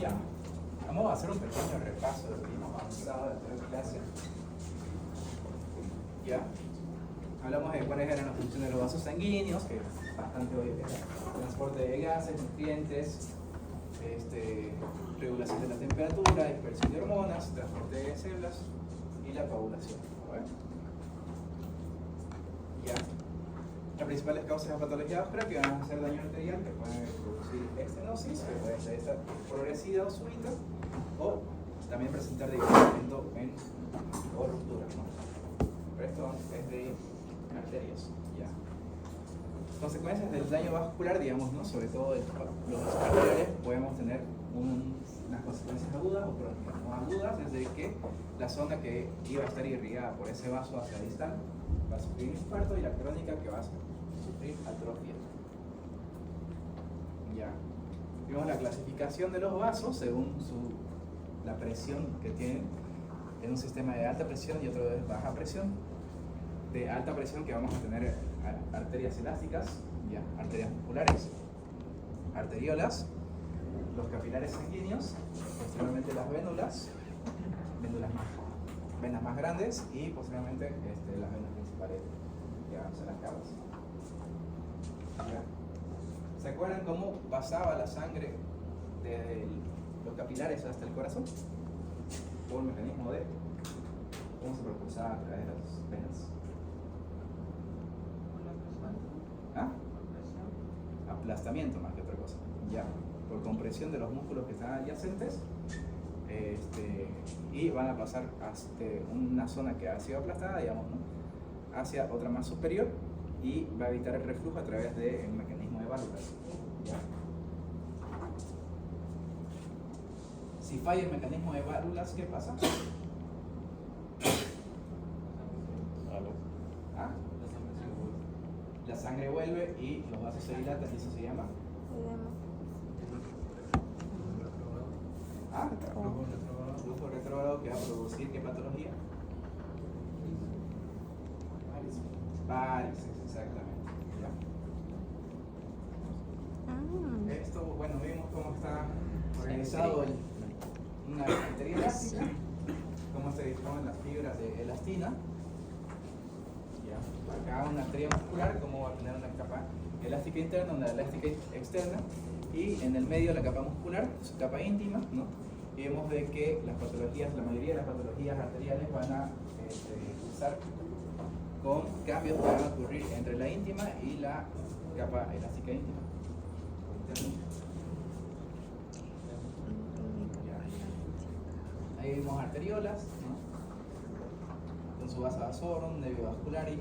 Ya, vamos a hacer un pequeño repaso de lo que hemos avanzado dentro de la clase. Ya, hablamos de cuáles eran las funciones de los vasos sanguíneos, que bastante obvio que era transporte de gases, nutrientes, regulación de la temperatura, dispersión de hormonas, transporte de células y la coagulación. ¿Vale? Ya. Las principales causas de patología ósea que van a hacer daño arterial, que pueden producir estenosis, que puede ser esta progresiva o súbita, o también presentar debilitamiento o ruptura, ¿no? Pero esto es de arterias. Ya. Consecuencias del daño vascular, digamos, ¿no? Sobre todo los arteriales, podemos tener unas consecuencias agudas o crónicas. No agudas es de que la zona que iba a estar irrigada por ese vaso hacia distal va a sufrir infarto, y la crónica que va a sufrir atrofia. Ya. Vimos la clasificación de los vasos según la presión que tienen en un sistema de alta presión y otro de baja presión. De alta presión, que vamos a tener arterias elásticas, ya, arterias musculares, arteriolas, los capilares sanguíneos, posteriormente las venas más grandes, y posteriormente las venas principales, ya, o sea, las cavas. Ya. ¿Se acuerdan cómo pasaba la sangre desde los capilares hasta el corazón? Todo el mecanismo de cómo se propulsaba a través de las venas. ¿Ah? Aplastamiento más que otra cosa, ya, por compresión de los músculos que están adyacentes, y van a pasar hasta una zona que ha sido aplastada, digamos, ¿no? Hacia otra más superior, y va a evitar el reflujo a través del mecanismo de válvulas. ¿Ya? Si falla el mecanismo de válvulas, ¿qué pasa? ¿Ah? La sangre vuelve y los vasos se dilatan, y eso se llama flujo retrógrado, que va a producir ¿qué patología? Varices, exactamente. ¿Ya? Esto, bueno, vimos cómo está organizado una arteria elástica, cómo se disponen las fibras de elastina. Acá una arteria muscular, como va a tener una capa elástica interna, una elástica externa, y en el medio la capa muscular, su capa íntima, ¿no? Y vemos de que las patologías, la mayoría de las patologías arteriales van a cursar con cambios que van a ocurrir entre la íntima y la capa elástica íntima. Ahí vemos arteriolas, ¿no? Con su vasa vasorum, nervio vasculari.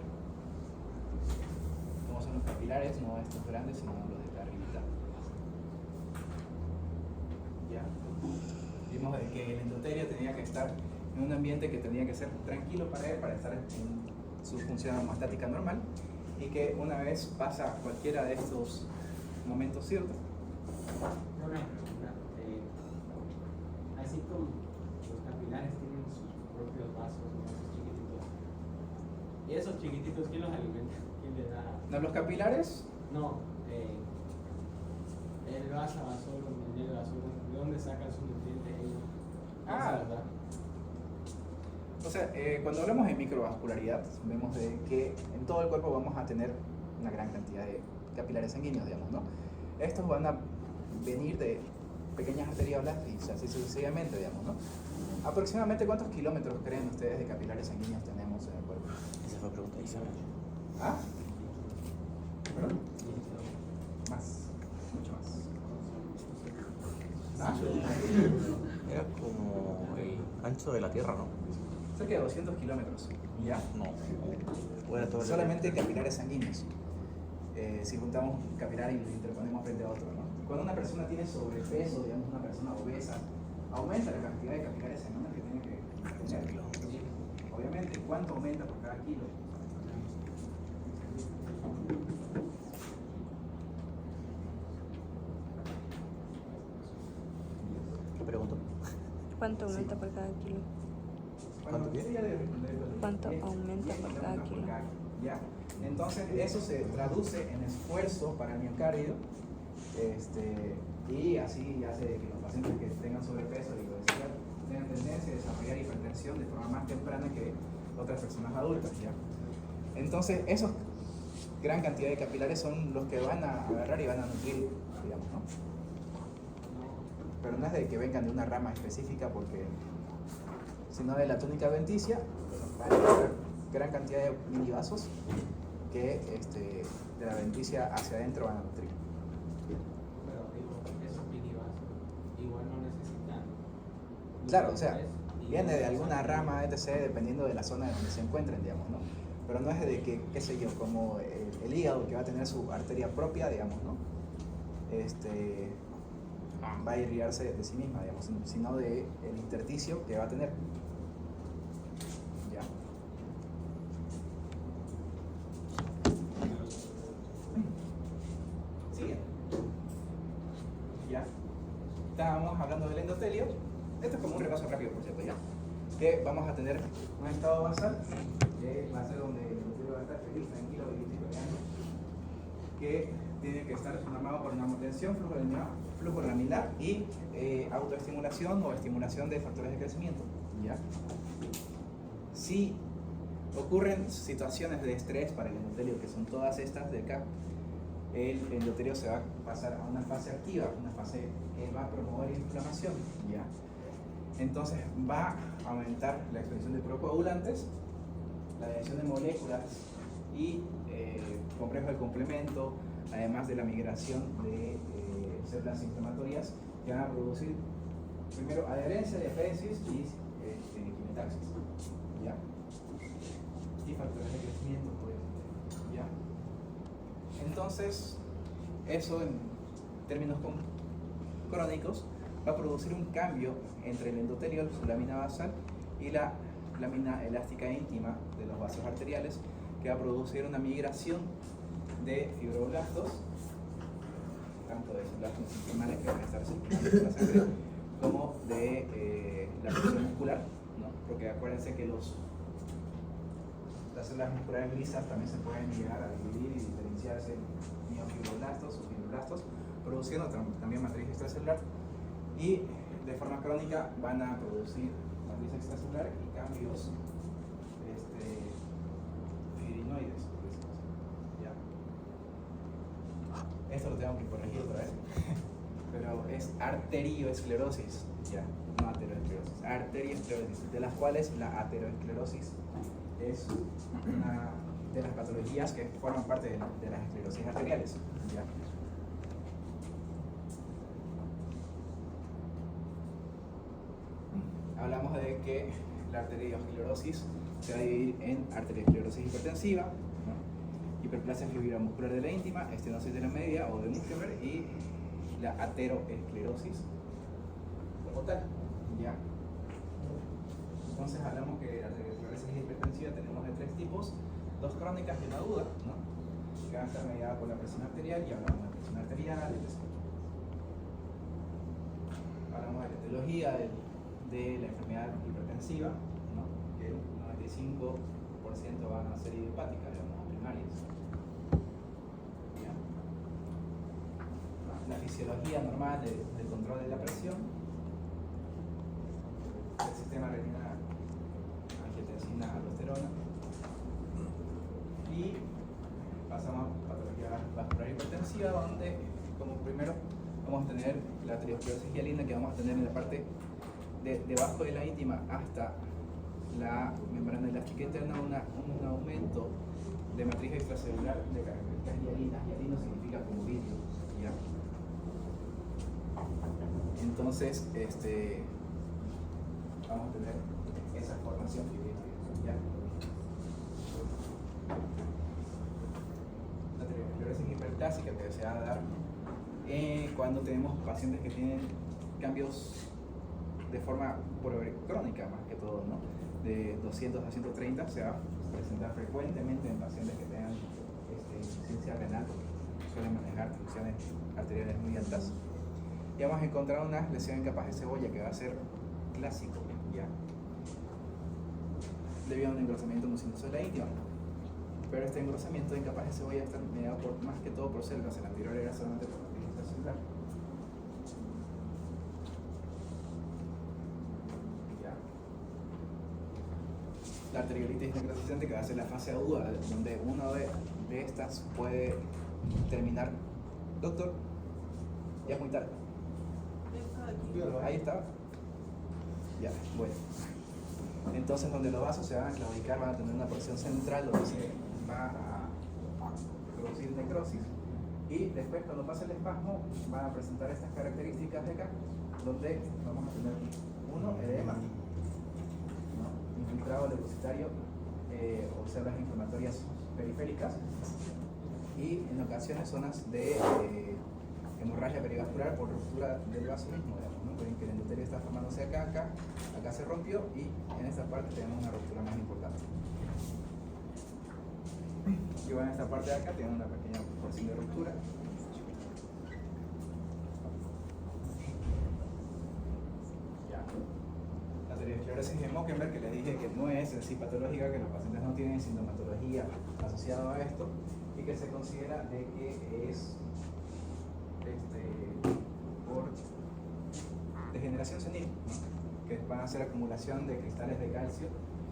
Como son los capilares, no estos grandes, sino los de arribita. ¿Ya? Vimos que el endotelio tenía que estar en un ambiente que tenía que ser tranquilo para él, para estar en su función hemostática normal, y que una vez pasa cualquiera de estos momentos, ¿cierto? Una pregunta. Así como los capilares tienen sus propios vasos chiquititos, ¿y esos chiquititos quién los alimenta? ¿Quién les da? ¿No los capilares? No, el vaso vasorum, el nervio vasorum, ¿de dónde sacan sus nutrientes ellos? ¿Verdad? O sea, cuando hablamos de microvascularidad, vemos de que en todo el cuerpo vamos a tener una gran cantidad de capilares sanguíneos, digamos, ¿no? Estos van a venir de pequeñas arteriolas y así sucesivamente, digamos, ¿no? Aproximadamente, ¿cuántos kilómetros creen ustedes de capilares sanguíneos tenemos en el cuerpo? Esa fue pregunta de Isabel. ¿Ah? ¿Perdón? Más, mucho más. ¿Ah? Era como el ancho de la Tierra, ¿no? Cerca de 200 kilómetros, ¿ya? No. Fuera todo el Solamente capilares sanguíneos. Si juntamos un capilar y lo interponemos frente a otro, ¿no? Cuando una persona tiene sobrepeso, digamos una persona obesa, aumenta la cantidad de capilares sanguíneos que tiene que tener. Obviamente, ¿cuánto aumenta por cada kilo? ¿Qué pregunto? ¿Cuánto aumenta por cada kilo? ¿Cuánto qué? ¿Cuánto aumenta por cada kilo? ¿Ya? Entonces, eso se traduce en esfuerzo para el miocardio, y así hace que los pacientes que tengan sobrepeso y obesidad tengan tendencia a desarrollar hipertensión de forma más temprana que otras personas adultas, ¿ya? Entonces, esos gran cantidad de capilares son los que van a agarrar y van a nutrir, digamos, ¿no? Pero no es de que vengan de una rama específica, porque sino de la túnica adventicia van a agarrar gran cantidad de mini vasos que de la adventicia hacia adentro van a nutrir. Pero digo, esos mini vasos igual no necesitan. Claro, o sea, viene de alguna rama, etc., dependiendo de la zona en donde se encuentren, digamos, ¿no? Pero no es de que, qué sé yo, como el hígado, que va a tener su arteria propia, digamos, ¿no? Va a irrigarse de sí misma, digamos, sino de el intersticio que va a tener. ¿Ya? Sigue. ¿Ya? Estábamos hablando del endotelio. Esto es como un repaso rápido, por cierto, ¿ya? Que vamos a tener un estado basal, que va a ser donde el endotelio va a estar feliz, tranquilo y peleando, que tiene que estar normado por una tensión, flujo laminar y autoestimulación o estimulación de factores de crecimiento, ¿ya? Si ocurren situaciones de estrés para el endotelio, que son todas estas de acá, el endotelio se va a pasar a una fase activa, una fase que va a promover inflamación, ¿ya? Entonces va a aumentar la expresión de procoagulantes, la adición de moléculas y complejo de complemento, además de la migración de células inflamatorias que van a producir primero adherencia, diaféresis y quimiotaxis, ¿ya? Y factores de crecimiento, obviamente, ¿ya? Entonces, eso en términos crónicos va a producir un cambio entre el endotelio, su lámina basal, y la lámina elástica íntima de los vasos arteriales, que va a producir una migración de fibroblastos, tanto de células mesenquimales que van a estar circulando por la sangre, como de la presión muscular, ¿no? Porque acuérdense que las células musculares lisas también se pueden llegar a dividir y diferenciarse en miofibroblastos o fibroblastos, produciendo también matriz extracelular, y de forma crónica van a producir matriz extracelular y cambios fibrinoides, por decirlo así, ¿ya? Esto lo tengo que corregir otra vez, pero es arterioesclerosis, ¿ya? No ateroesclerosis, arterioesclerosis, de las cuales la ateroesclerosis es una de las patologías que forman parte de las esclerosis arteriales, ¿ya? Hablamos de que la arteriosclerosis se va a dividir en arteriosclerosis hipertensiva, ¿no? Hiperplasia fibromuscular de la íntima, estenosis de la media o de Muskelberg, y la ateroesclerosis como tal, ¿ya? Entonces hablamos que la arteriosclerosis hipertensiva tenemos de tres tipos, dos crónicas y una aguda, ¿no? Que van a estar mediadas por la presión arterial, y hablamos de la presión arterial, etc. Hablamos de la etiología de la enfermedad hipertensiva, ¿no? Que el 95% van a ser idiopáticas, digamos, primarias. ¿Ya? La fisiología normal del control de la presión, el sistema renina, angiotensina, aldosterona, y pasamos a patología vascular hipertensiva, donde como primero vamos a tener la arteriosclerosis hialina, que vamos a tener en la parte debajo de la íntima hasta la membrana elástica interna un aumento de matriz extracelular de características hialinas. Hialino significa como vidrio, ¿ya? Entonces, vamos a tener esa formación fibrinoide, ¿ya? La arteriosclerosis hiperplásica que se va a dar cuando tenemos pacientes que tienen cambios de forma crónica, más que todo, ¿no? De 200 a 130 se va a presentar frecuentemente en pacientes que tengan insuficiencia renal, porque suelen manejar tensiones arteriales muy altas. Y vamos a encontrar una lesión incapaz de cebolla, que va a ser clásico, ¿ya? Debido a un engrosamiento mucinoso de la íntima. Pero este engrosamiento de incapaz de cebolla está mediado más que todo por células. El anterior era solamente por matriz extracelular. la arteriolitis necrosistente, que va a ser la fase aguda, donde uno de estas puede terminar. Doctor, ya es muy tarde. Ahí está. Ya, bueno. Entonces, donde los vasos se van a claudicar, van a tener una porción central donde se va a producir necrosis. Y después, cuando pase el espasmo, van a presentar estas características de acá, donde vamos a tener uno, edema, ¿no? Infiltrado leucocitario o células inflamatorias periféricas, y en ocasiones zonas de hemorragia perivascular por ruptura del vaso mismo, digamos, ¿no? Pueden que el endotelio está formándose acá se rompió, y en esta parte tenemos una ruptura más importante. Y bueno, en esta parte de acá tenemos una pequeña porción de ruptura. Ya. La arteriosclerosis de Mockenberg, que les dije que no es en sí patológica, que los pacientes no tienen sintomatología asociada a esto, y que se considera de que es por degeneración senil, ¿no? Que van a ser acumulación de cristales de calcio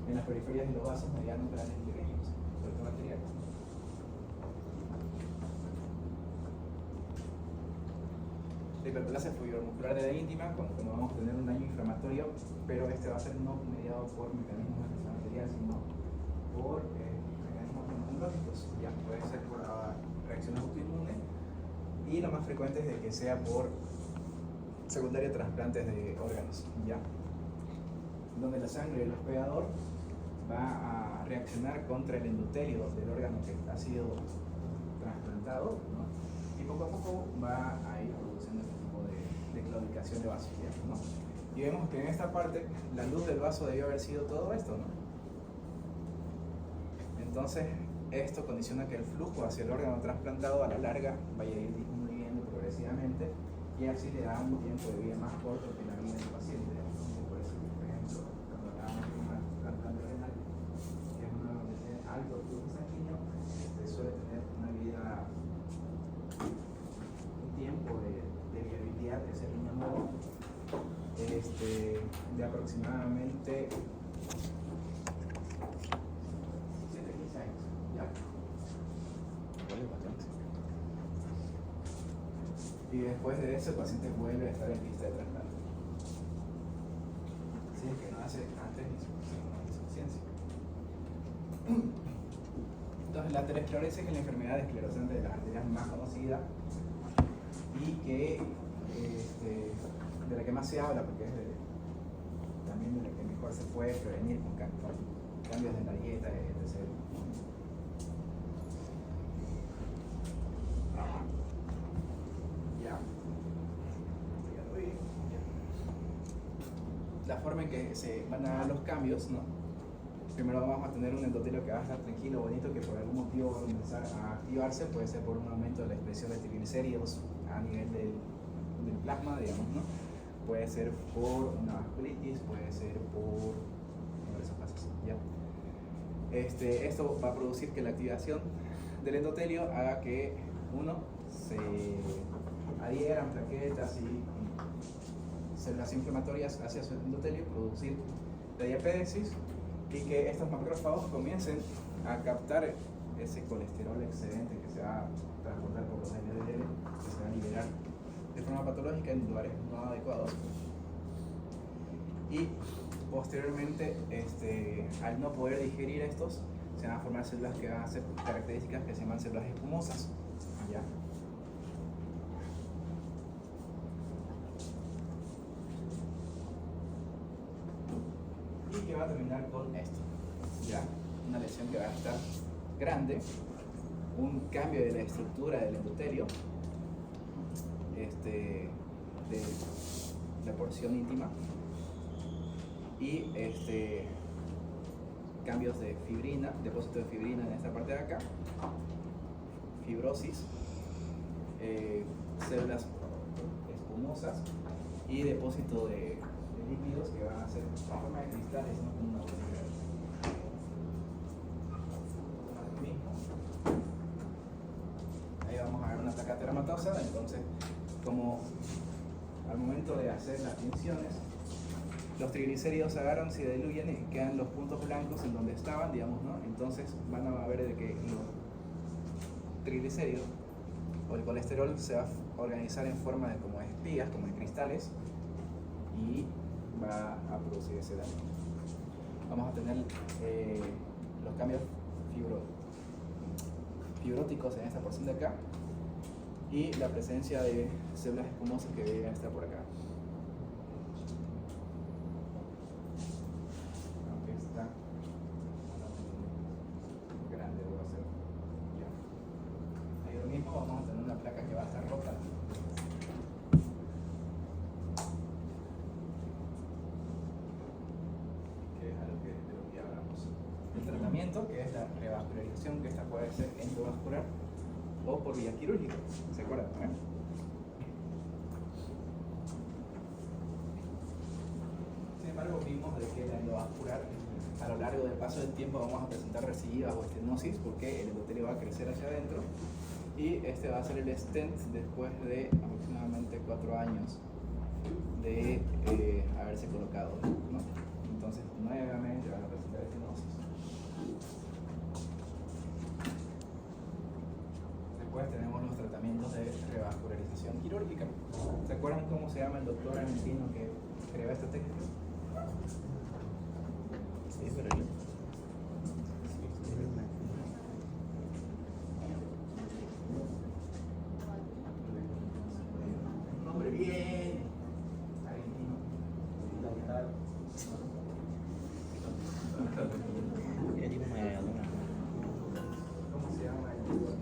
en las periferias de los vasos medianos, grandes y pequeños, sobre todo arteriales. La hiperplasia fibromuscular de la íntima, cuando vamos a tener un daño inflamatorio, pero este va a ser no mediado por mecanismos de acción arterial, sino por mecanismos inmunológicos. Ya puede ser por reacciones autoinmunes, y lo más frecuente es de que sea por secundaria trasplantes de órganos, ya, donde la sangre del hospedador va a reaccionar contra el endotelio del órgano que ha sido trasplantado, ¿no? Y poco a poco va a ir produciendo este tipo de claudicación de vasos, ¿no? Y vemos que en esta parte la luz del vaso debió haber sido todo esto, ¿no? Entonces esto condiciona que el flujo hacia el órgano trasplantado a la larga vaya a ir disminuyendo progresivamente, y así le da un tiempo de vida más corto que la vida del paciente. Por eso, por ejemplo, cuando hablamos de un trasplante renal, que es uno donde tiene alto flujo sanguíneo, suele tener una vida, un tiempo de viabilidad de ese riñón nuevo de aproximadamente 7-15 años. ¿Ya? Y después de eso el paciente vuelve a estar en lista de trasplante. Si es que no hace antes insuficiencia. Entonces, la aterosclerosis es la enfermedad esclerosante de las arterias más conocida, y que de la que más se habla, porque es también de la que mejor se puede prevenir con cambios en la dieta, etc. La forma en que se van a dar los cambios, ¿no? Primero vamos a tener un endotelio que va a estar tranquilo, bonito, que por algún motivo va a comenzar a activarse. Puede ser por un aumento de la expresión de triglicéridos a nivel del plasma, digamos, ¿no? Puede ser por una vasculitis, puede ser por diversos casos, ¿ya? Esto va a producir que la activación del endotelio haga que se adhieran plaquetas y células inflamatorias hacia su endotelio, producir la diapédesis, y que estos macrófagos comiencen a captar ese colesterol excedente que se va a transportar por los LDL, que se va a liberar de forma patológica en lugares no adecuados. Y posteriormente, al no poder digerir estos, se van a formar células que van a ser características que se llaman células espumosas, ¿ya? Y que va a terminar con esto, ¿ya? Una lesión que va a estar grande, un cambio de la estructura del endotelio, de la porción íntima, y cambios de fibrina, depósito de fibrina en esta parte de acá, fibrosis, células espumosas y depósito de lípidos que van a ser en forma de cristales, ¿no? Como una bolita. Ahí vamos a ver una placa teramatosa. Entonces, como al momento de hacer las tinciones, los triglicéridos se agarran, se diluyen y quedan los puntos blancos en donde estaban, digamos, ¿no? Entonces van a ver de que los triglicéridos o el colesterol se va a organizar en forma de como espigas, como de cristales, y va a producir ese daño. Vamos a tener los cambios fibróticos en esta porción de acá y la presencia de células espumosas que deberían estar por acá. Aunque está grande, debo hacer. Ya. Ahí lo mismo, vamos a tener una placa que va a estar rota. Que es algo de lo que ya hablamos. El tratamiento, que es la revascularización, que esta puede ser endovascular o por vía quirúrgica. ¿Se acuerdan? Sin embargo, vimos de que la endovascular, a lo largo del paso del tiempo, vamos a presentar recidivas o estenosis porque el endotelio va a crecer hacia adentro y este va a ser el stent después de aproximadamente 4 años de haberse colocado, ¿no? Entonces, nuevamente van a presentar estenosis. Después tenemos los tratamientos de revascularización quirúrgica. ¿Se acuerdan cómo se llama el doctor argentino que creó esta técnica? Sí, pero yo. Un nombre bien argentino. Ya digo, me adora. ¿Cómo se llama el doctor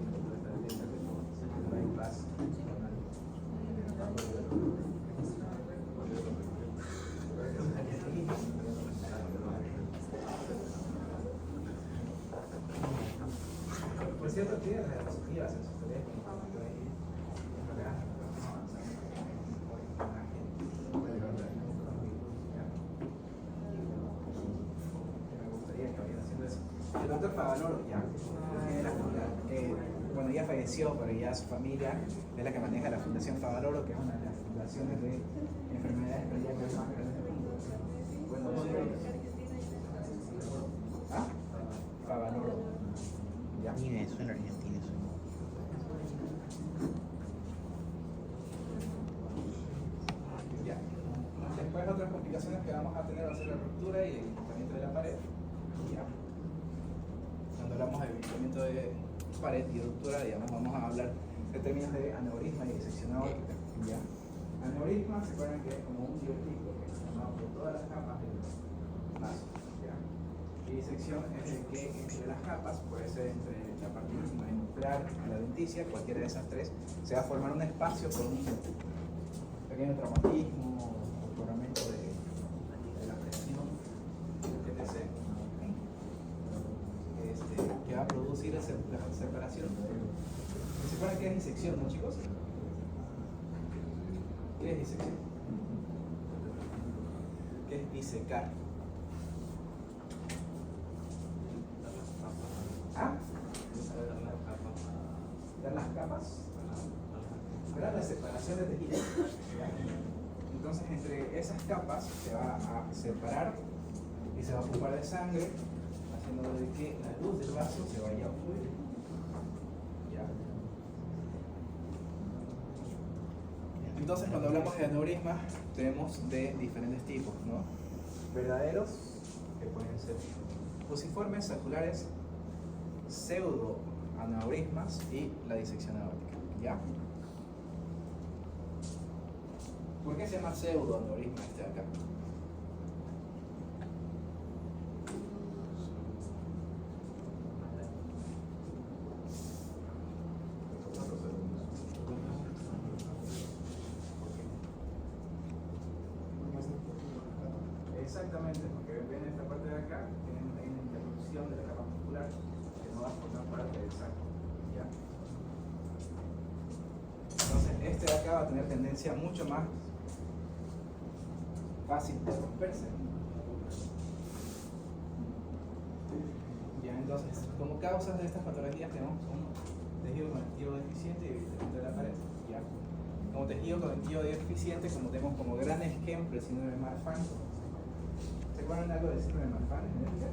de esta técnica que no hay clase? Por cierto, tiene las guías en su teléfono. Me gustaría que vayan haciendo eso. El doctor Favaloro, ya. Bueno, ya falleció, pero ya su familia es la que maneja la Fundación Favaloro, que es una de las fundaciones de enfermedades cardíacas más grandes del mundo. Bueno, ¿ah? Favaloro. Ya. Ni me suena argentino eso. Ya. Después otras complicaciones que vamos a tener va a ser la ruptura y el encurtamiento de la pared. Ya. Cuando hablamos de encurtamiento de pared y ruptura, digamos, vamos a hablar de términos de aneurisma y disección aórtica. Ya. Aneurisma, se acuerdan que es como un diótico que se forma por todas las capas del vaso. Ya. Y disección es de que entre las capas, puede ser entre la parte íntima y nuclear y la denticia, cualquiera de esas tres, se va a formar un espacio con un pequeño traumatismo o mejoramiento de la presión, etc. Que va a producir la separación. ¿Se acuerdan qué es disección, no, chicos? ¿Qué es disección? ¿Qué es disecar? ¿Ah? Dar las capas. Dar la separación de tejido. Entonces, entre esas capas se va a separar y se va a ocupar de sangre, haciendo de que la luz del vaso se vaya a fluir. ¿Ya? Entonces, cuando hablamos de aneurismas, tenemos de diferentes tipos, ¿no? Verdaderos, que pueden ser fusiformes, saculares, pseudo aneurismas y la disección aórtica. ¿Ya? ¿Por qué se llama pseudo aneurisma este de acá? Exactamente, porque ven esta parte de acá, tienen una interrupción de la capa muscular que no va a formar parte del saco. ¿Ya? Entonces, este de acá va a tener tendencia mucho más fácil de romperse. Ya, entonces, como causas de estas patologías tenemos un tejido conectivo deficiente y debilitamiento de la pared. ¿Ya? Como tejido conectivo deficiente, como tenemos como gran ejemplo el síndrome de Marfan, ¿Se acuerdan algo del síndrome de Marfan en genética?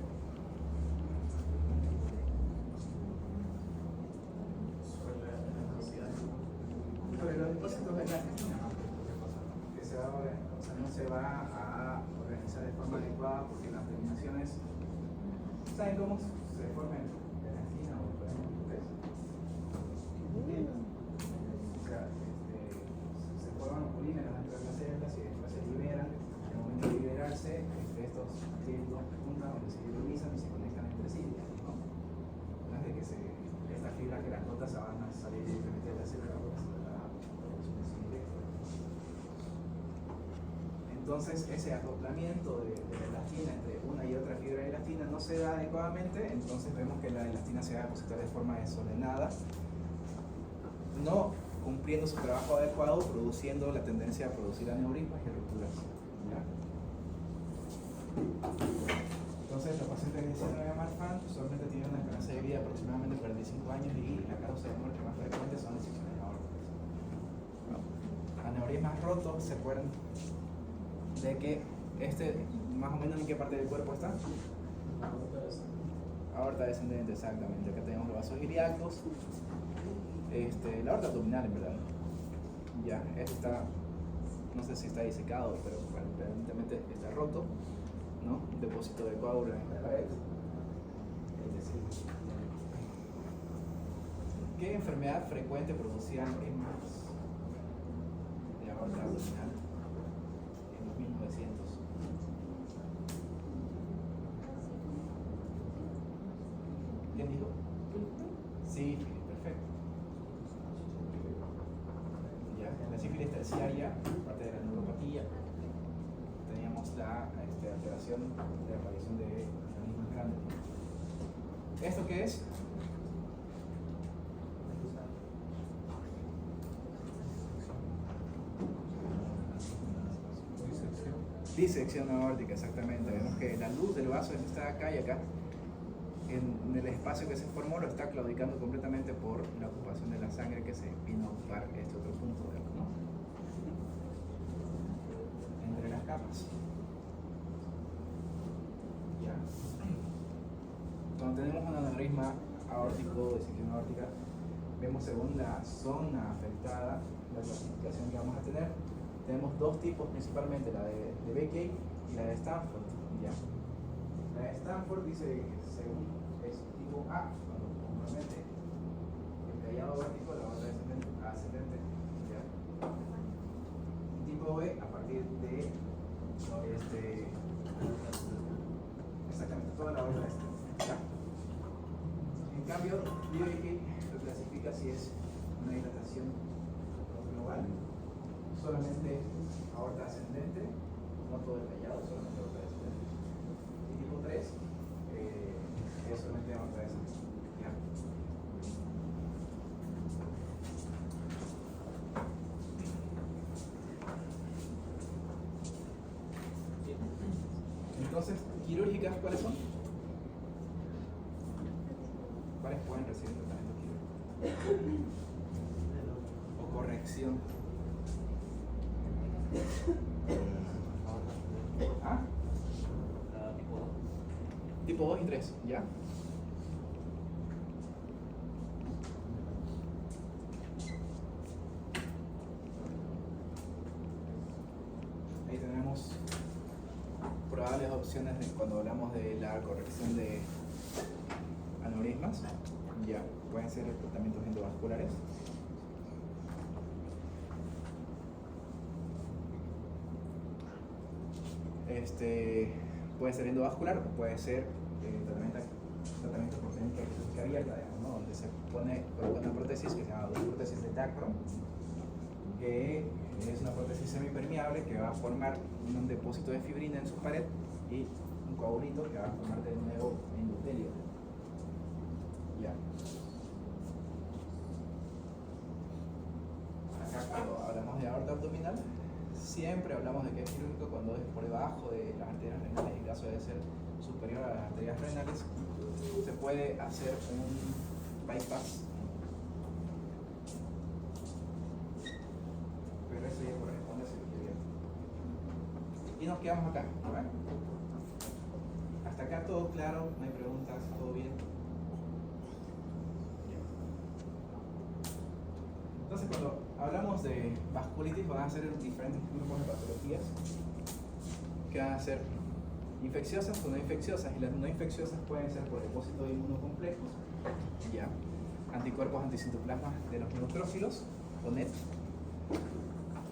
Sobre los depósitos de elastina, que se va a, o sea, no se va a organizar de forma adecuada porque las terminaciones, ¿saben cómo se forma elastina o ustedes? O sea, se forman polímeros dentro de las células y después se liberan. En el momento de liberarse, estos tienen dos puntas donde se hidrolizan y se conectan entre sí, ¿no? No es de que estas fibras que las notas se van a salir directamente de la célula porque se la producción es indirecta. Entonces, ese acoplamiento de la elastina entre una y otra fibra de elastina no se da adecuadamente, entonces vemos que la elastina se va a depositar de forma desordenada, no cumpliendo su trabajo adecuado, produciendo la tendencia a producir aneurismas y rupturas. ¿Ya? Entonces, los pacientes que tienen síndrome de Marfan usualmente tienen una esperanza de vida de aproximadamente 45 años y la causa de muerte más frecuente son disecciones aórticas. Aneurismas rotos, ¿se acuerdan de que más o menos en qué parte del cuerpo está? Aorta descendente, exactamente. Acá tenemos los vasos ilíacos. La aorta abdominal, en verdad. Ya, esto está, no sé si está disecado, pero bueno, evidentemente está roto, ¿no? Un depósito de coágulos en la pared. Es decir, ¿qué enfermedad frecuente producía aneurismas de aorta abdominal en los 1900? ¿Quién dijo? Sí, perfecto. Ya, en la sífilis terciaria, parte de la neuropatía, teníamos la alteración de aparición de organismos grandes. ¿Esto qué es? Disección aórtica, exactamente. Vemos que la luz del vaso está acá y acá. En el espacio que se formó lo está claudicando completamente por la ocupación de la sangre que se vino a ocupar este otro punto, ¿no? Entre las capas. Ya. Cuando tenemos un aneurisma aórtico, disección aórtica, vemos según la zona afectada la clasificación que vamos a tener. Tenemos dos tipos principalmente, la de Beckey y la de Stanford. Ya. La de Stanford dice que según es tipo A, cuando compromete el callado vértico, la otra ascendente. ¿Ya? Tipo B a partir de exactamente toda la otra ascendente. ¿Ya? En cambio, Beckey lo clasifica si es una dilatación global, solamente aorta ascendente, no todo el callado, solamente aorta ascendente. Y tipo 3 es solamente aorta descendente. ¿Ya? Entonces, quirúrgicas, ¿cuáles son? ¿Cuáles pueden recibir tratamiento quirúrgico? O corrección. ¿Ah? Tipo 2 y 3, ¿ya? Ahí tenemos probables opciones cuando hablamos de la corrección de aneurismas. Ya, pueden ser tratamientos endovasculares. Puede ser endovascular o puede ser tratamiento por técnica quirúrgica abierta, digamos, ¿no? Donde se pone una prótesis que se llama prótesis de Dacron, que es una prótesis semipermeable que va a formar un depósito de fibrina en su pared y un coagulito que va a formar de nuevo endotelio. Ya. Acá cuando hablamos de aorta abdominal, siempre hablamos de que es quirúrgico cuando es por debajo de las arterias renales. En caso de ser superior a las arterias renales, se puede hacer un bypass. Pero eso ya corresponde a cirugía abierta. Y nos quedamos acá, ¿vale? Hasta acá todo claro, no hay preguntas, todo bien. Entonces cuando hablamos de vasculitis van a ser diferentes grupos de patologías que van a ser infecciosas o no infecciosas, y las no infecciosas pueden ser por depósito de inmunocomplejos, ya, anticuerpos anticitoplasmas de los neutrófilos o NET,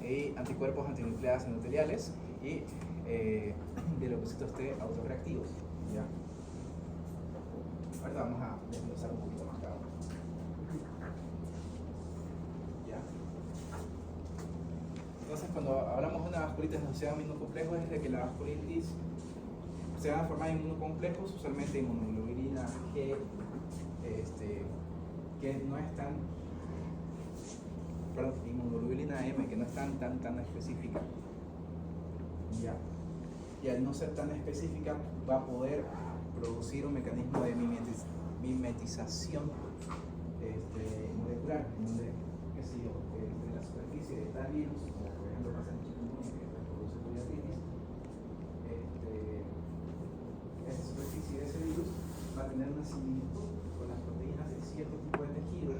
y anticuerpos antinucleadas endoteliales y de leucocitos T autorreactivos, ya. Ahorita vamos a desglosar un poquito más cada uno. Ya. Entonces cuando hablamos de una vasculitis asociada a un inmunocomplejo es de que la vasculitis se van a formar inmunocomplejos, usualmente inmunoglobulina G, que no es tan, perdón, inmunoglobulina M, que no es tan específica. Ya. Y al no ser tan específica va a poder producir un mecanismo de mimetización molecular, en donde, qué sé yo, de la superficie de tal virus, como por ejemplo pasa en chikungunya, que produce poliartritis, esa superficie de ese virus va a tener una similitud con las proteínas de cierto tipo de tejido,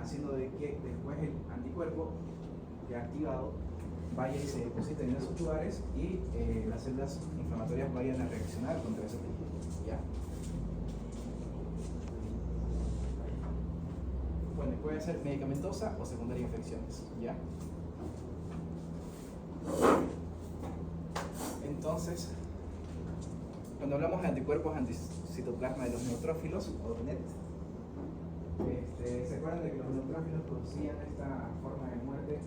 haciendo de que después el anticuerpo ya activado vaya y se deposite en esos lugares y las células inflamatorias vayan a reaccionar contra ese tejido. ¿Ya? Bueno, puede ser medicamentosa o secundaria a infecciones. ¿Ya? Entonces, cuando hablamos de anticuerpos anticitoplasma de los neutrófilos o NET, ¿se acuerdan de que los neutrófilos producían esta forma de muerte, que es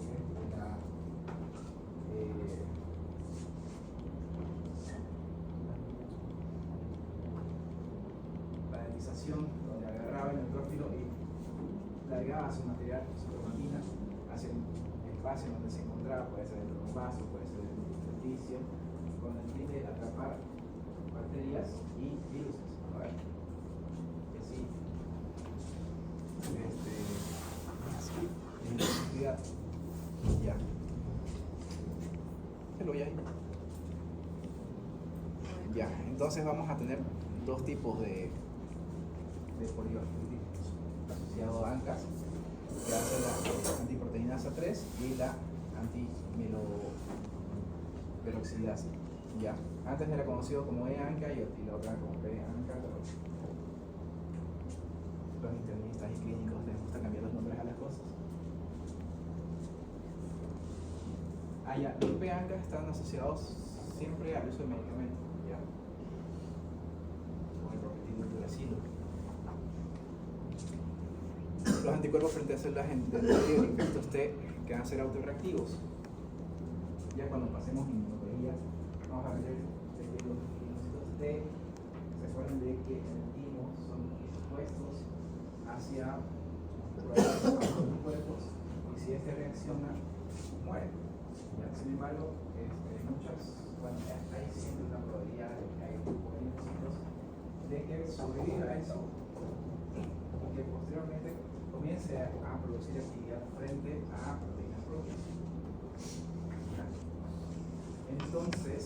la dentización, donde agarraba el neutrófilo y largaba su material, su cromatina, hacia el espacio donde se encontraba? Puede ser dentro de un vaso, puede ser dentro de un intersticio, con el fin de atrapar bacterias y virus. A ver, y así, ya. ¿Qué lo voy ahí? Ya, entonces vamos a tener dos tipos de polivasculitis asociado a ANCAS, que va a ser la antiproteinasa 3 y la antimeloperoxidasa. Ya, antes era conocido como E-ANCA y la otra como P-ANCA, pero los internistas y clínicos les gusta cambiar los nombres a las cosas. Ya, los P-ANCA están asociados siempre al uso de medicamentos, ya, como el propetil duracilo. Los anticuerpos frente a células de infectos T que van a ser autorreactivos. Ya cuando pasemos inmunología, vamos a ver que los linfocitos T, se acuerdan de que en el timo son expuestos hacia los cuerpos, y si este reacciona, muere. Sin embargo, hay siempre una probabilidad de que hay un grupo de linfocitos de que sobreviva a eso y que posteriormente comience a producir actividad frente a proteínas propias. Entonces,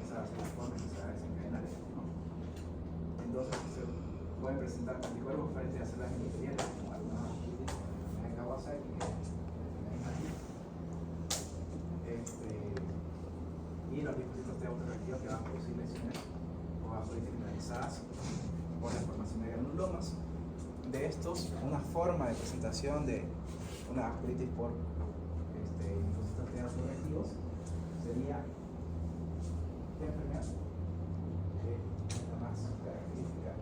esa va a ser la forma que se va a desencadenar esto, ¿no? Entonces, se pueden presentar anticuerpos frente a células endoteliales, como alguna vasculitis, como la Kawasaki, y los linfocitos T autorreactivos que van a producir lesiones o vasculitis generalizadas por la formación de granulomas. De estos, una forma de presentación de una vasculitis por linfocitos T autorreactivos sería, ¿qué enfermedad? Es la más característica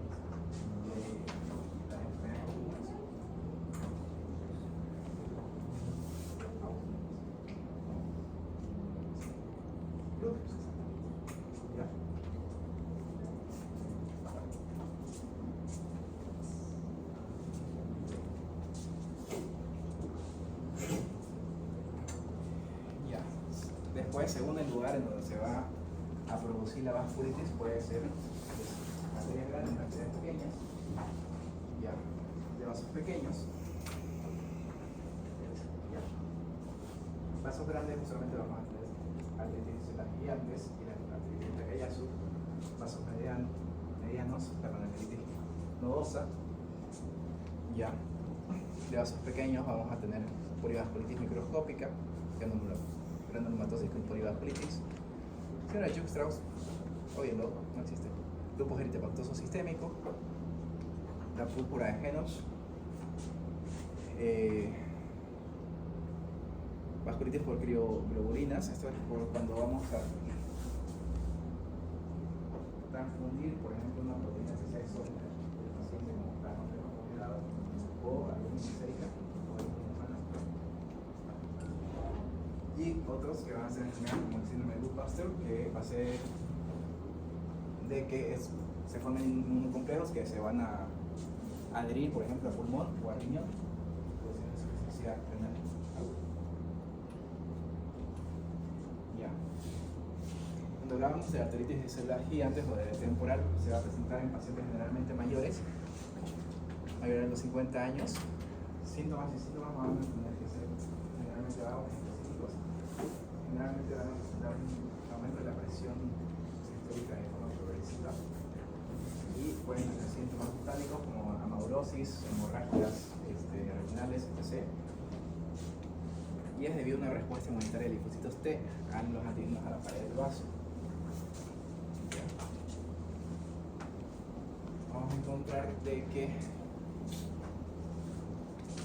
de las enfermedades comunes. ¿Ya? Ya. Después, según el lugar en donde se va a producir la vasculitis, puede ser arterias grandes, arterias pequeñas, ya, de vasos pequeños. Ya. Vasos grandes, usualmente vamos a tener arterias gigantes y la arteria Takayasu, vasos medianos nodosa. Ya. De vasos pequeños vamos a tener polivasculitis microscópica, granulomatosis con polivasculitis, síndrome de Churg-Strauss, oye, no existe, lupus eritematoso sistémico, la púrpura de Henoch, vasculitis por crioglobulinas. Esto es por cuando vamos a transfundir, por ejemplo, una proteína de sexo del paciente como plasma congelado o alguna glicérica o alguna humana. Y otros que van a ser enfermedades como el síndrome de Buck-Pasteur, que va a ser de que se formen inmunocomplejos que se van a adherir, por ejemplo, a pulmón o a riñón, pues en insuficiencia renal. Ya. Cuando hablamos de arteritis de células gigantes o de temporal, se va a presentar en pacientes generalmente mayores de los 50 años. Síntomas van a tener que ser generalmente bajos específicos. Generalmente van a presentar un aumento de la presión sistólica de forma progresiva. Y pueden tener síntomas cutánecos como amaurosis, hemorragias renales, etc. Y es debido a una respuesta inmunitaria de linfocitos T a los antígenos a la pared del vaso. Vamos a encontrar de que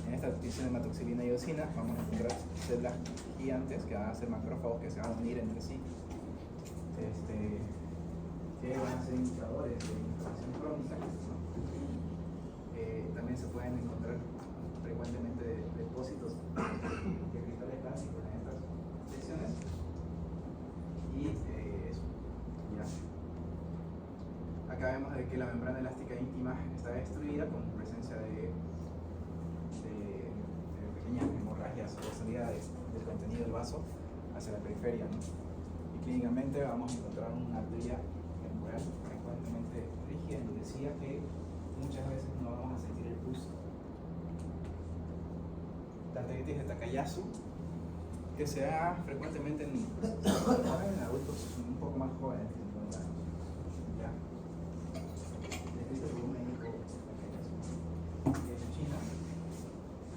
en esta adición de hematoxilina y eosina vamos a encontrar células gigantes que van a ser macrófagos que se van a unir entre sí, que van a ser indicadores de inflamación crónica, ¿no? También se pueden encontrar frecuentemente depósitos de cristales clásicos en estas secciones y eso, ya. Acá vemos de que la membrana elástica íntima está destruida con presencia de pequeñas hemorragias o salida del contenido del vaso hacia la periferia, ¿no? Y clínicamente vamos a encontrar una arteria temporal frecuentemente rígida, endurecida, que muchas veces no vamos a sentir el pulso. La arteritis de Takayasu, que se da frecuentemente en adultos un poco más jóvenes de 50 años. Ya. Descrito por un médico de China,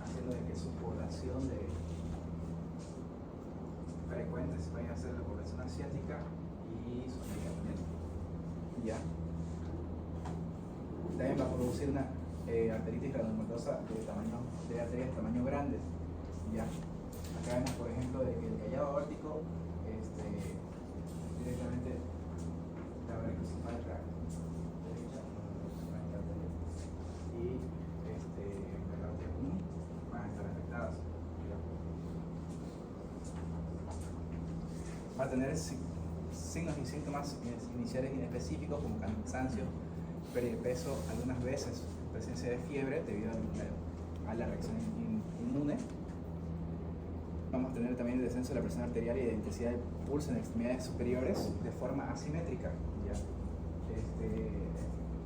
haciendo de que su población frecuente se vaya a ser la población asiática y sudamericana también. Ya. También va a producir una arteritis granulomatosa de arterias de tamaño grande. Ya. Acá vemos, por ejemplo, de que el callado aórtico directamente la recrucifal derecha y la arteria común van a estar afectadas. Va a tener signos y síntomas iniciales inespecíficos como cansancio, pérdida de peso, algunas veces presencia de fiebre debido a la reacción inmune. Vamos a tener también el descenso de la presión arterial y de intensidad del pulso en extremidades superiores de forma asimétrica. ¿Ya?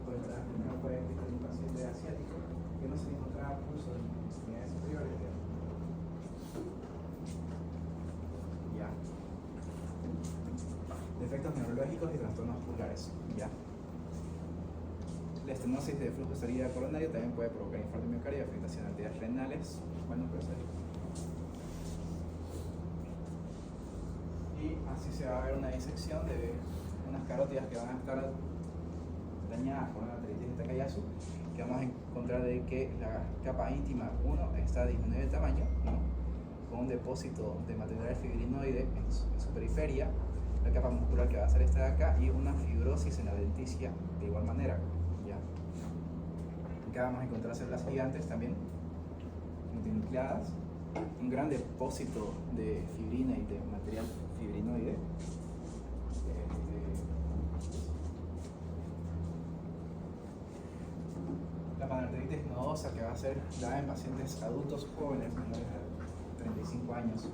Pues primero fue escrito en un paciente asiático que no se le encontraba pulso en extremidades superiores. ¿Ya? Defectos neurológicos y trastornos pulgares. ¿Ya? La estenosis de flujo de salida coronario también puede provocar infarto de miocardio y afectación de arterias renales. Bueno, pero y así se va a ver una disección de unas carótidas que van a estar dañadas por una arteritis de Takayasu, que vamos a encontrar de que la capa íntima 1 está disminuida de tamaño, ¿no? Con un depósito de material fibrinoide en su periferia, la capa muscular que va a ser esta de acá y una fibrosis en la denticia de igual manera. ¿Ya? Acá vamos a encontrar células gigantes también, multinucleadas, un gran depósito de fibrina y de material fibrinoide. La panarteritis nodosa, que va a ser dada en pacientes adultos jóvenes menores de 35 años.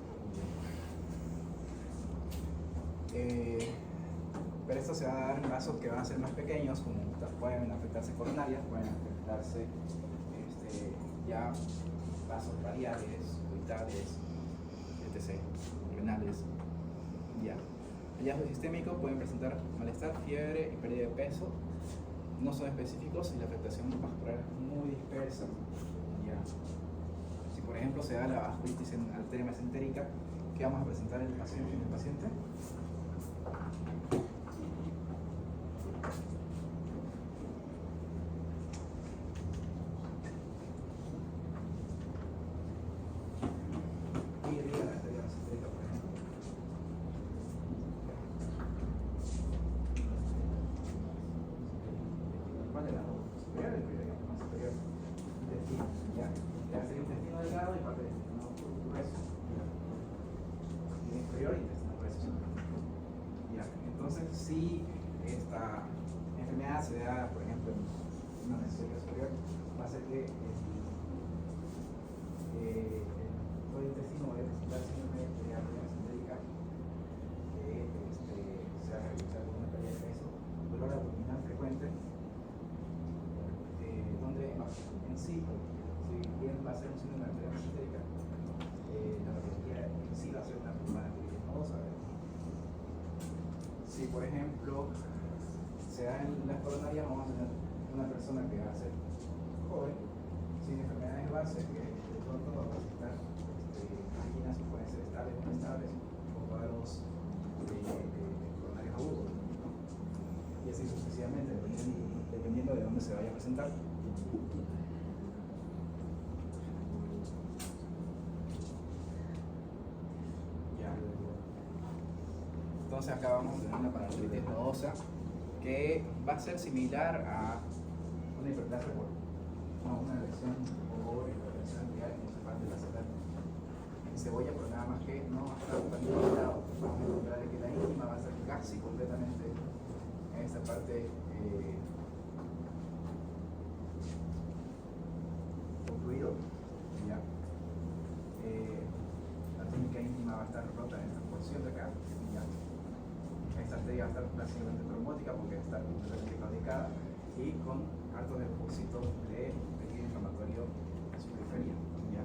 Pero esto se va a dar en vasos que van a ser más pequeños, como pueden afectarse coronarias, pueden afectarse ya vasos radiales, orbitales, etc., renales. Ya. Hallazgo sistémico pueden presentar malestar, fiebre y pérdida de peso. no son específicos y la afectación vascular es muy dispersa. Ya. Si por ejemplo se da la vasculitis en arteria mesentérica, ¿qué vamos a presentar en el paciente? Si esta enfermedad se da, por ejemplo, en una mesentérica superior, va a ser que todo el intestino va a presentar síndrome de arteria mesentérica, que se va a realizar con una pérdida de peso, dolor abdominal frecuente, donde en sí, si bien va a ser un síndrome de arteria mesentérica, la patología en sí va a ser una pulmonatitis nodosa. Si por ejemplo se da en las coronarias, vamos a tener una persona que va a ser joven, sin enfermedades base, que de pronto va a presentar anginas que pueden ser estables o no estables, o cuadros coronarios agudos, ¿no? Y así sucesivamente, dependiendo de dónde se vaya a presentar. Entonces acá vamos a tener una parálisis nodosa que va a ser similar a una hiperplasia por una lesión o hipertensión arterial que se parte de la celular en cebolla, pero nada más que no va a estar tan limitado. Vamos a encontrar que la íntima va a ser casi completamente en esta parte ocluido. ¿Ya? La túnica íntima va a estar rota en esta porción de acá. ¿Ya? Esta arteria va a estar básicamente trombótica porque está completamente claudicada y con hartos depósitos de tejido inflamatorio en su periferia. ¿Ya?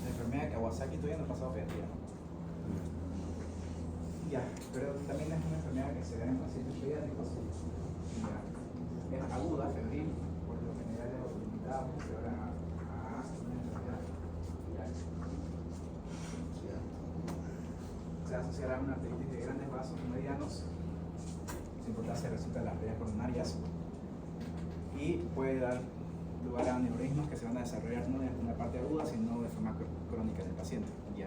La enfermedad de Kawasaki todavía no ha pasado pediatría, ¿no? Ya, pero también es una enfermedad que se da en pacientes pediátricos. Ya. Es aguda, febril, por lo general es limitada, porque ahora a una enfermedad. Ya. Se asociará a una arteritis de grandes vasos medianos, su importancia resulta en las arterias coronarias, y puede dar lugar a aneurismas que se van a desarrollar no de una parte aguda, sino de forma crónica del paciente. Ya.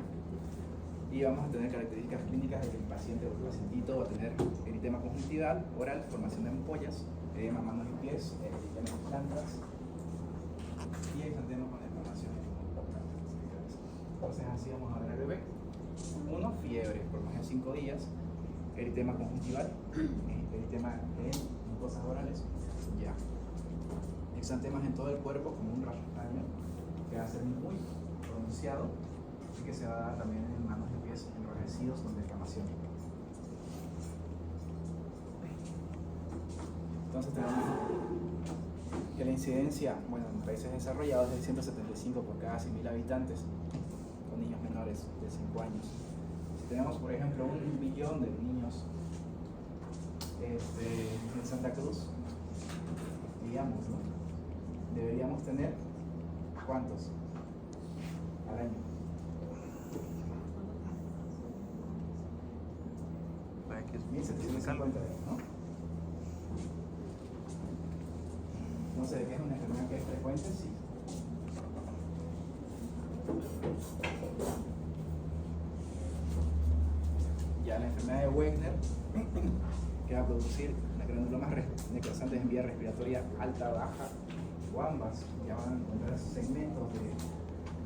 Y vamos a tener características clínicas de que el paciente o el pacientito va a tener eritema conjuntival, oral, formación de ampollas, edema en manos y pies, eritema en plantas y exantema con inflamación en plantas. Entonces así vamos a ver al bebé. 1, fiebre por más de 5 días, eritema conjuntival, eritema en mucosas orales, ya. Exantemas en todo el cuerpo como un rayo extraño que va a ser muy pronunciado y que se va a dar también en manos y pies enrojecidos con inflamación. Entonces tenemos que la incidencia, bueno, en países desarrollados es de 175 por cada 100.000 habitantes con niños menores de 5 años. Si tenemos, por ejemplo, 1 billón de niños en Santa Cruz, digamos, ¿no? Deberíamos tener ¿cuántos al año? Que es 1750, ¿no? No sé de qué es una enfermedad que es frecuente, sí. Ya la enfermedad de Wegener, que va a producir granulomas necrosantes en vía respiratoria alta, baja o ambas, ya van a encontrar segmentos de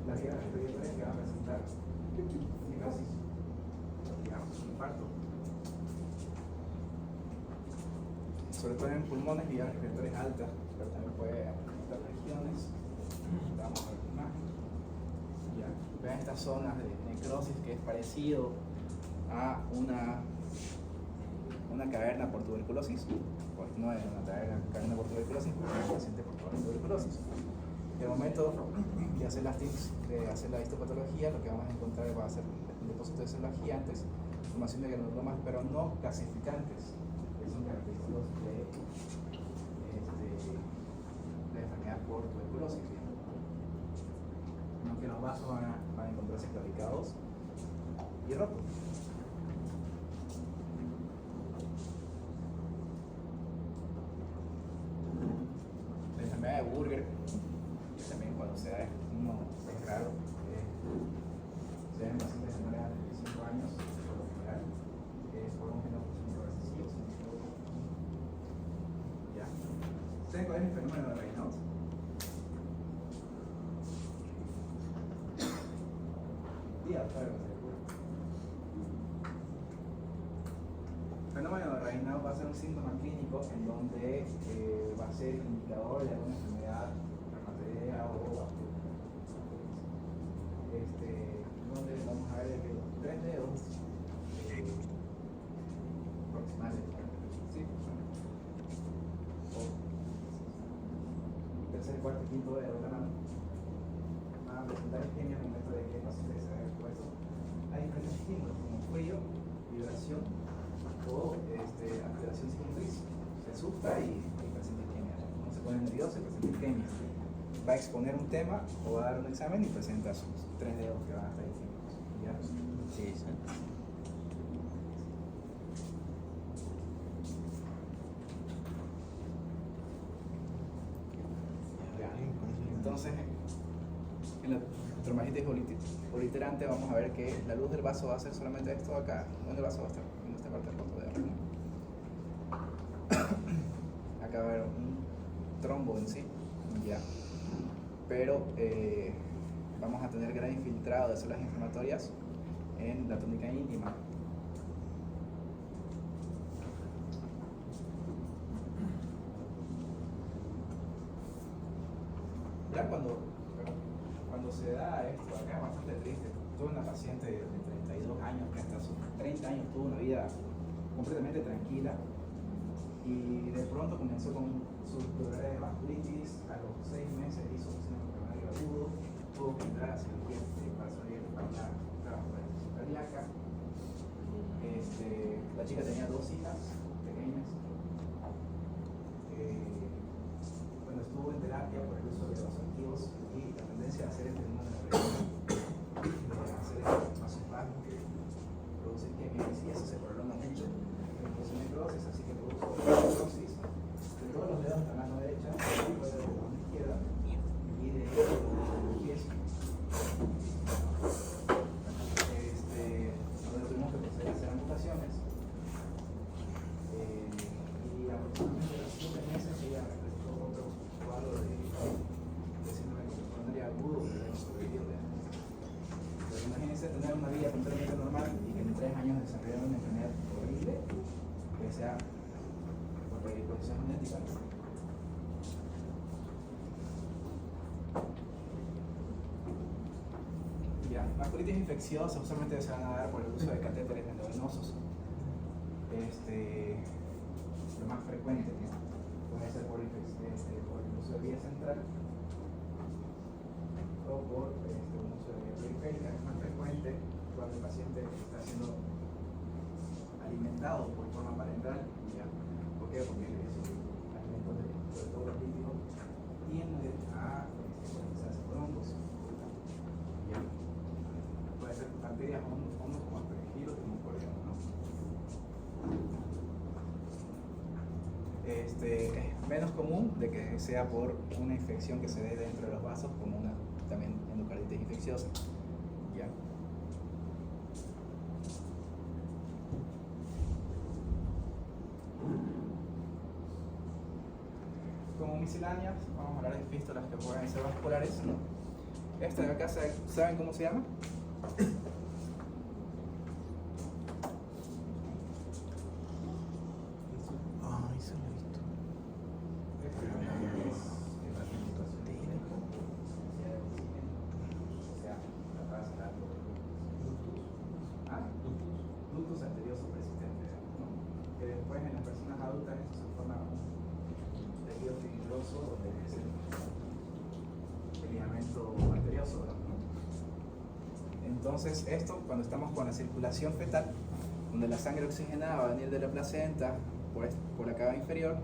las vías respiratorias que van a presentar necrosis, digamos, infarto. Sobre todo en pulmones, vías respiratorias altas, pero también puede afectar regiones. Vamos a ver la imagen. Ya. Vean estas zonas de necrosis que es parecido a una caverna por tuberculosis. Pues no es una caverna por tuberculosis, porque es un paciente por tuberculosis. De momento, de hacer las TIMS, de hacer la histopatología, lo que vamos a encontrar va a ser un depósito de células gigantes, formación de granulomas, pero no clasificantes, que son característicos de la enfermedad por tuberculosis. Aunque los vasos van a encontrarse clavicados y rotos. La enfermedad de Burger, que también cuando se da uno es raro, se da en pacientes menores de 25 años, por lo general, es por un fenómeno recesivo. ¿Ya? ¿Saben cuál es el fenómeno de Raynaud? El fenómeno de Raynaud va a ser un síntoma clínico en donde va a ser indicador de alguna enfermedad reumatoidea o donde vamos a ver que los 3 dedos proximales, ¿sí? O tercer, cuarto y quinto dedo de la mano van a presentar isquemia al momento de que el paciente se vea expuesto a diferentes estímulos como frío, vibración o alteración psicomotriz. Se asusta y presenta isquemia. Uno se pone nervioso y presenta isquemia. Va a exponer un tema o va a dar un examen y presenta sus 3 dedos que van a estar distintos. ¿Ya? Sí, sí. Ya. Entonces, en la trombosis obliterante vamos a ver que la luz del vaso va a ser solamente esto acá, donde el vaso va a estar en esta parte del punto de arriba. Acá va a haber un trombo en sí, ya. Pero vamos a tener gran infiltrado de células inflamatorias en la túnica íntima. Ya cuando se da esto, acá es bastante triste. Tuve una paciente de 32 años que hasta sus 30 años tuvo una vida completamente tranquila y de pronto comenzó con sus dolores de vasculitis. A los 6 meses hizo un síndrome coronario agudo, tuvo que entrar a cirugía para salir de una traumatismo cardíaca. La chica tenía 2 hijas pequeñas. Cuando estuvo en terapia por el uso de los activos y la tendencia a hacer el fenómeno de hacer vasospasmo que produce isquemia y eso se prolonga mucho, produce necrosis, así que produce necrosis de todos los dedos de la mano derecha, de la mano izquierda y de los pies. Donde tuvimos que proceder a hacer amputaciones y aproximadamente a los 7 meses ella presentó otro cuadro de síndrome coronario agudo que hemos sobrevivido de antes. Pero imagínense tener una vida completamente normal y que en 3 años desarrollar una enfermedad horrible que sea por predisposición genética. Ya, vasculitis infecciosa usualmente se van a dar por el uso de catéteres endovenosos. Lo más frecuente, ¿no? Puede ser por el uso de vía central o por un uso de vía periférica. Es más frecuente cuando el paciente está siendo alimentado por forma parenteral. ¿Ya? ¿Por qué? Porque esos alimentos, sobre todo los lípidos, tienden a comenzarse trombos. ¿Ya? Puede ser bacterias hongos como aspergillus como coreano, ¿no? Es menos común de que sea por una infección que se dé dentro de los vasos, como una también endocarditis infecciosa. ¿Ya? Como misceláneas, vamos a hablar de fístulas que pueden ser vasculares, ¿no? Esta de acá, ¿saben cómo se llama? Ay, se lo he visto. Ductus arterioso persistente, ¿no? Que después en las personas adultas eso se forma un tejido fibroso donde Entonces esto, cuando estamos con la circulación fetal, donde la sangre oxigenada va a venir de la placenta por la cava inferior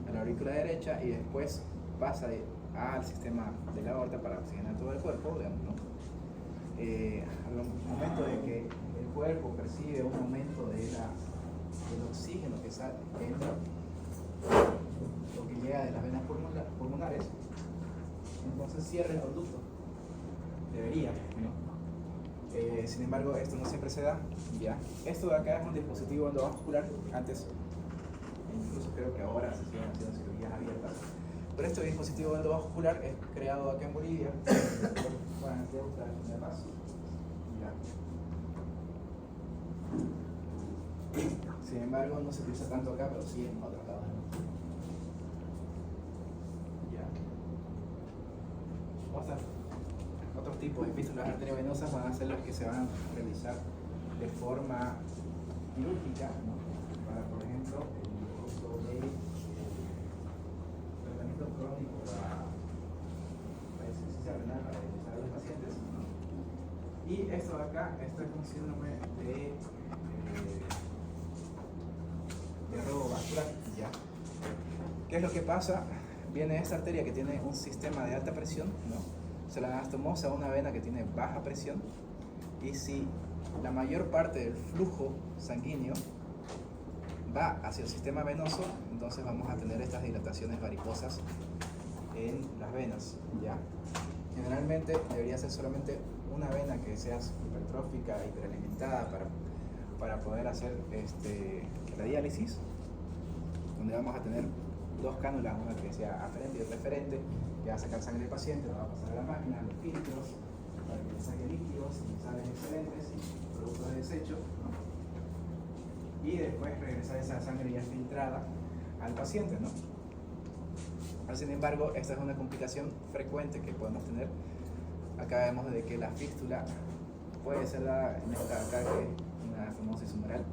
a la aurícula derecha y después pasa al sistema de la aorta para oxigenar todo el cuerpo, digamos, ¿no? Al momento de que el cuerpo percibe un aumento del oxígeno que entra o que llega de las venas pulmonares, entonces cierra el conducto. Debería, ¿no? Sin embargo, esto no siempre se da. ¿Ya? Esto de acá es un dispositivo endovascular. Antes, incluso creo que ahora se siguen haciendo cirugías abiertas. Pero este dispositivo endovascular es creado acá en Bolivia para de Paz. ¿Ya? Sin embargo, no se utiliza tanto acá, pero sí en otros lados. ¿Ya? Otros tipos de fístulas arteriovenosas van a ser las que se van a realizar de forma quirúrgica, ¿no? Para, por ejemplo, el uso de tratamiento crónico para insuficiencia renal para realizar a los pacientes, ¿no? Y esto de acá, esto es un síndrome de robo vascular, ¿ya? ¿Qué es lo que pasa? Viene esta arteria que tiene un sistema de alta presión, ¿no? Se la anastomosa a una vena que tiene baja presión, y si la mayor parte del flujo sanguíneo va hacia el sistema venoso, entonces vamos a tener estas dilataciones varicosas en las venas, ¿ya? Generalmente debería ser solamente una vena que sea hipertrófica, hiperalimentada para poder hacer la diálisis, donde vamos a tener dos cánulas, una que sea aferente y otra eferente, que va a sacar sangre del paciente, lo va a pasar a la máquina, a los filtros, para que le saque líquidos y sales excelentes y productos de desecho, ¿no? Y después regresar esa sangre ya filtrada al paciente, ¿no? Pero, sin embargo, esta es una complicación frecuente que podemos tener. Acá vemos de que la fístula puede ser dada en esta acá, que es una anastomosis humeral,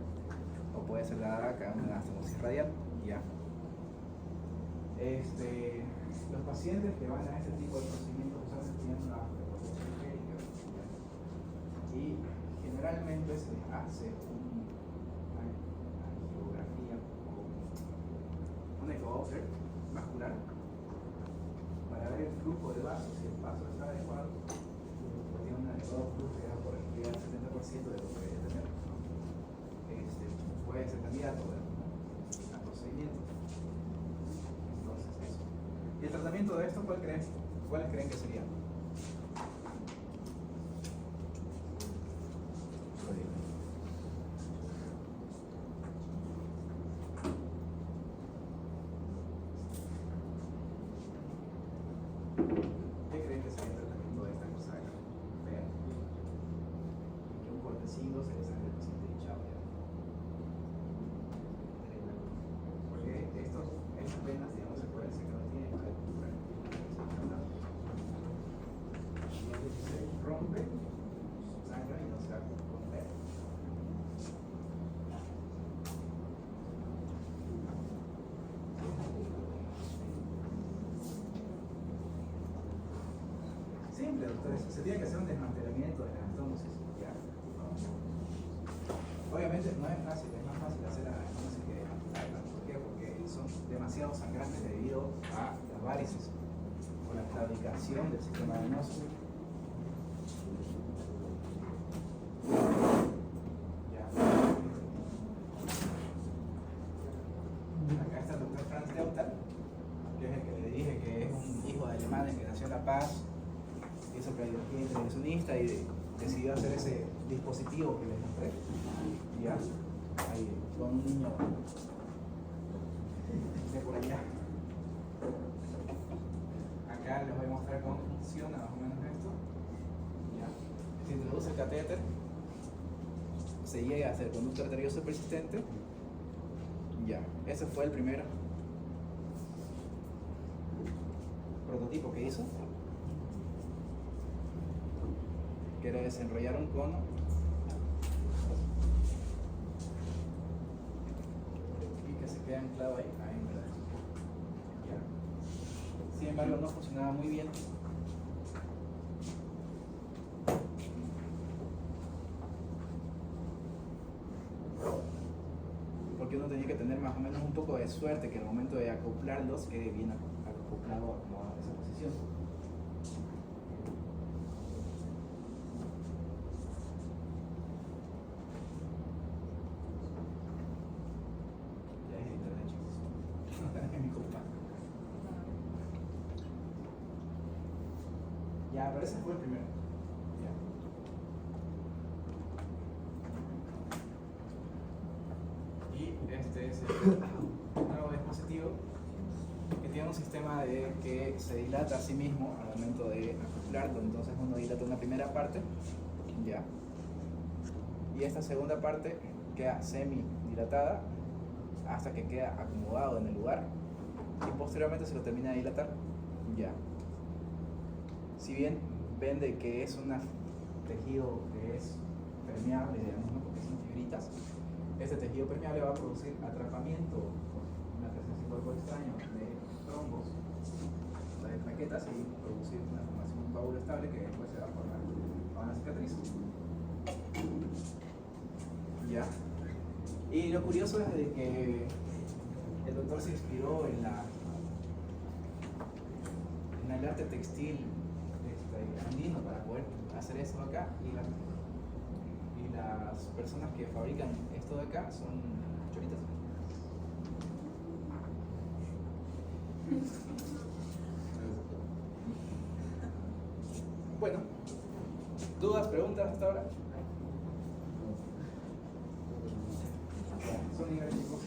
o puede ser dada acá una anastomosis radial, ¿ya? Los pacientes que van a este tipo de procedimientos usualmente tienen una reposición periférica, y generalmente se les hace una angiografía o un ecodoppler vascular para ver el flujo de vasos, si el vaso está adecuado, porque tiene una ecodoppler que da por el 70% de lo que debe tener, ¿no? Puede ser candidato al procedimiento. ¿Y el tratamiento de esto cuáles creen que sería? ¿Qué creen que sería el tratamiento de esta cosa acá? Vean. Que un cortecito se le sale al paciente hinchado, ¿ya? Porque estas venas, digamos, se pueden secar. Se rompe, sangra y no se va a romper. Simple, doctores. Se tiene que hacer un desmantelamiento de la anastomosis. Obviamente no es fácil, es más fácil hacer la anastomosis que desmantelarla. ¿Por qué? Porque son demasiado sangrantes debido a las varices o la claudicación del sistema venoso. Acá está el doctor Franz Deuter, que es el que le dije que es un hijo de alemanes que nació en La Paz, hizo cardiología intervencionista y decidió hacer ese dispositivo que les mostré. Ya, ahí, con un niño de por allá. Acá les voy a mostrar cómo funciona más o menos esto. Ya. Se introduce el catéter, se llega a hacer conducto arterioso persistente. Ya, ese fue el primer prototipo que hizo, que era desenrollar un cono y que se quede anclado ahí, ¿verdad? Ya. Sin embargo, no funcionaba muy bien. uno tenía que tener más o menos un poco de suerte que al momento de acoplarlos quede bien acoplado a esa posición. Ya es de internet, chicos. Es mi culpa. Ya, pero ese fue el primero. Ya. Y este es el nuevo dispositivo que tiene un sistema de que se dilata a sí mismo al momento de acoplarlo. Entonces uno dilata una primera parte, ya, y esta segunda parte queda semi dilatada hasta que queda acomodado en el lugar y posteriormente se lo termina de dilatar, ya. Si bien ven de que es un tejido que es permeable, digamos, ¿no? Porque son fibritas, este tejido permeable va a producir atrapamiento, una presencia un poco extraña de trombos, de plaquetas y producir una formación de un coágulo estable que después se va a formar a una cicatriz. Ya. Y lo curioso es de que el doctor se inspiró en el arte textil andino para poder hacer eso acá, y las personas que fabrican esto de acá son choritas. Bueno, ¿dudas, preguntas hasta ahora? Son niveles chicos.